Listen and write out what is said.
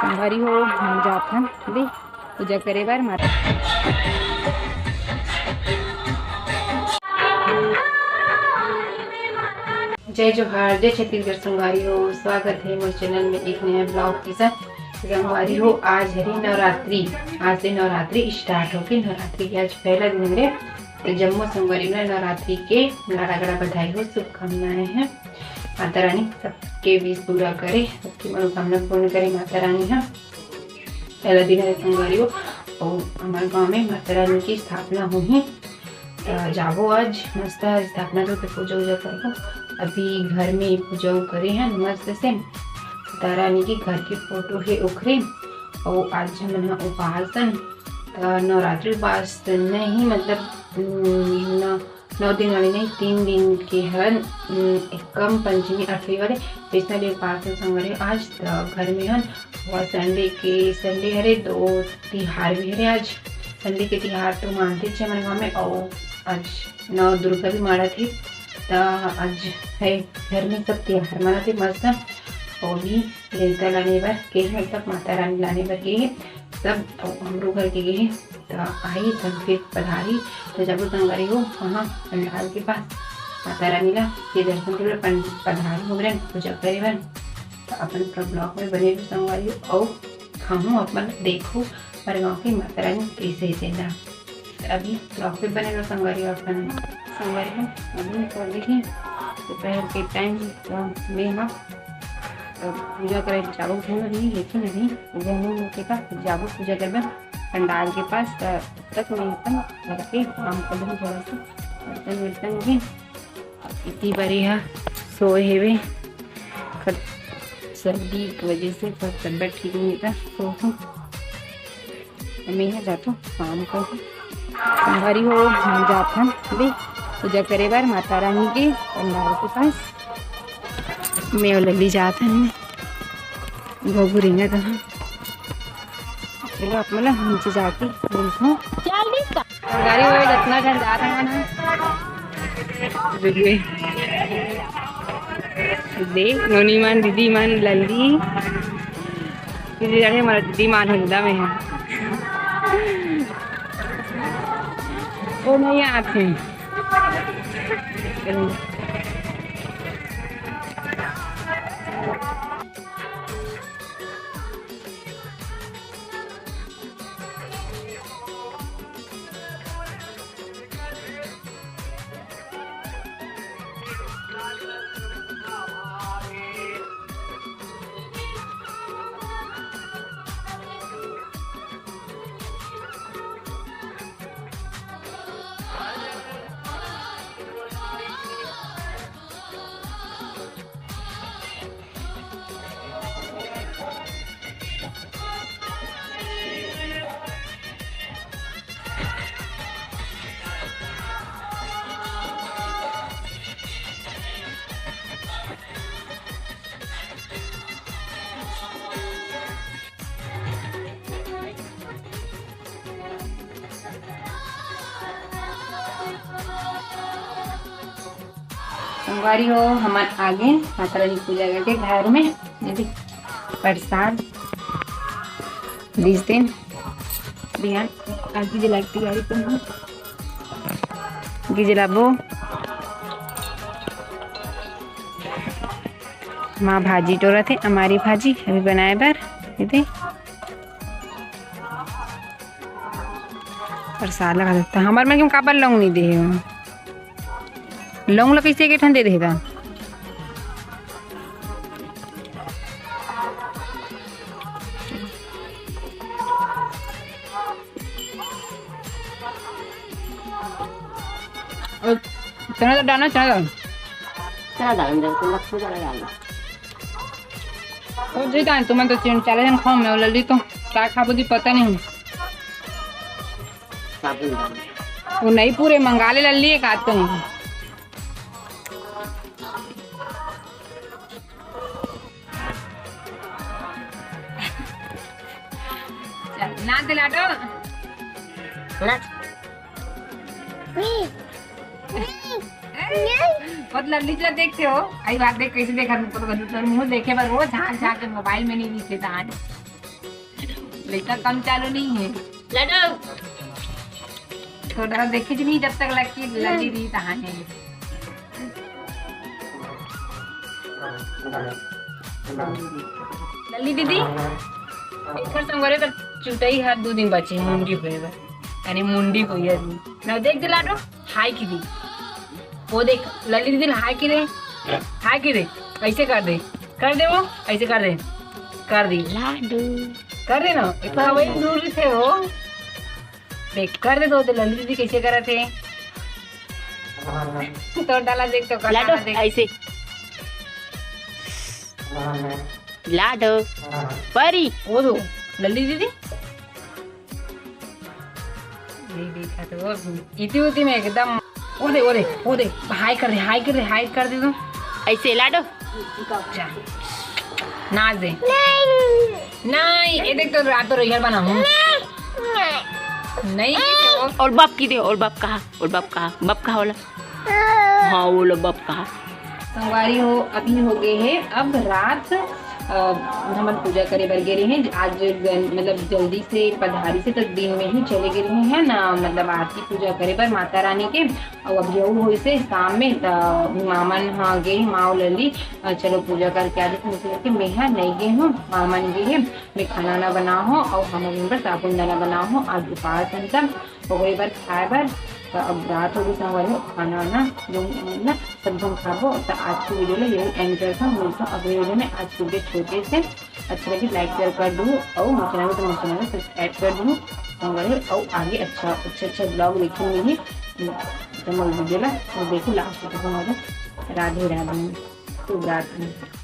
संगवारी हो हम जात हन दे पूजा करे बार माता। जय जोहार, जय छत्तीसगढ़। संगवारी हो स्वागत है मेरे चैनल में एक नया ब्लॉग के साथ। संगवारी हो आज हरी नवरात्रि, आज से नवरात्रि स्टार्ट हो गई। नवरात्रि के आज पहला दिन है तो जम्मू संगवारी में नवरात्रि के गड़ा बधाई हो, शुभकामनाएं हैं। माता रानी सबके विश पूरा करे, सबकी मनोकामना पूर्ण करे माता रानी। है पहला दिन है संगवारी हो और हमारे गांव में माता रानी की स्थापना हुई। जाबो आज मस्त स्थापना तो पूजा वूजा करो। अभी घर में पूजा करे हैं मस्त से। माता रानी की घर की फोटो है उखरे और आज हम उपासन नवरात्रि उपास नहीं, मतलब 9 दिन वाले नहीं, 3 दिन के हन एकम पंचमी अठवी वाले वैष्णवी उपास संगवारी आज घर में हन। और संडे हरे 2 तिहार भी हरे। आज संडे के तिहार तो मानते थे हमारे गाँव में और आज 9 दुर्गा भी मारा थे। तो आज है घर में सब त्योहार मनाते मस्त। होली देवता लाने पर के मतलब माता रानी लाने पर गए सब हमरो घर के गए। तो आई तब फिर पधारी तो जब संगवारी हो वहाँ पंडाल के पास माता रानी ला के दर्शन के पधारी हो गए पूजा करे बन। तो अपन ब्लॉग में बने हुए संगवारी हो और खाऊँ अपन देखो हमारे गाँव की माता रानी कैसे देना। अभी ब्लॉग पे बने हुए संगवारी अपन संगवारी हो अभी तो देखिए दोपहर के टाइम तो मैं पूजा करे जाबो नहीं, लेकिन अभी पूजा नहीं होते का जाबो पूजा कर पंडाल के पास। तक मैं एकदम करके काम कर लूँ थोड़ा सा बर्तन भी इतनी बड़ी है सोए हेवे सर्दी की वजह से तबियत ठीक नहीं था तो मैं यहाँ जाता काम कर संगवारी हो हम जाते हैं दे पूजा करे बार माता रानी के पंडाल के पास। मैं और लल्ली जाते हैं गोबू रिंगा तो चलो आप मतलब नीचे जाती बोलूँ गाड़ी वो जितना घर जा रहा है ना देख नोनी मान दीदी मान लल्ली दीदी जाके हमारा दीदी मान हिंदा में है वो नहीं आते हैं। संगवारी हो हमारे आगे माता रानी पूजा करके घर में यदि प्रसाद 20 दिन बिहान आगे जलाती गाड़ी पर आगे जलाबो। माँ भाजी टोरा थे हमारी भाजी अभी बनाए बार दे प्रसाद लगा देता हमारे में क्यों काबर लौंग नहीं दे लौंग ला कैसे के ठन दे देगा चना तो डालना चना डालना तो जी का तुम्हें तो चले जन खाओ मैं लल्ली तो क्या खाबो दी पता नहीं वो नहीं पूरे मंगा ले लल्ली एक आध तो नहीं ना दिलाटो बहुत लल्ली जो देखते हो आई बात देख कैसे देखा तुमको तो मुंह देखे पर वो झाँक झाँक मोबाइल में नहीं दिखे था। लेकिन कम चालू नहीं है लड्डू थोड़ा देखे नहीं जब तक लड़की लड़ी रही तहाँ है। लल्ली दीदी इधर संगरे पर चुटाई हाथ 2 दिन बचे मुंडी हुए यानी मुंडी हुई है ना देख दे लाडो हाय की दी वो देख लल्ली दीदी हाय की दे ऐसे कर दे वो ऐसे कर दी लाडू कर दे ना इतना वही दूर थे वो देख कर दे तो लल्ली दीदी कैसे करे थे तो डाला देख तो कर लाडू ऐसे लाडू परी वो दो लल्ली दीदी ये देखा तो इतनी में एकदम वो दे हाय कर दे तो ऐसे लाडू नाच दे नहीं ये देख तो रात तो रोहियर बना हूँ नहीं और बाप की दे और बाप कहा बोला हाँ बोलो बाप कहा संगवारी हो अभी हो गए हैं अब रात हम पूजा करे बर गे रहे हैं आज मतलब जल्दी से पधारी से तो दिन में ही चले गए रहे हैं ना मतलब आरती पूजा करे बर माता रानी के और अब जो हो से शाम में मामन हाँ गए माओ लली चलो पूजा करके आज मुझे मैं नहीं गए हूँ मामन गए हैं मैं खाना ना बनाओ और हम साबुन दाना बनाओ आज उपास हो गई बार खाए बार तो अब रात होगी संगवारी खाना वाना जो मतलब सब हम खाबो तो आज की वीडियो में यही एंड करता हूँ मिलता हूँ अगली वीडियो में। आज की वीडियो छोटे से अच्छा लगे लाइक शेयर कर दूँ और मुझे चैनल तो मुझे चैनल सब्सक्राइब कर दूँ संगवारी और आगे अच्छा ब्लॉग देखूँगी तो मैं वीडियो ला देखूँ लास्ट तक राधे शुभ रात्रि।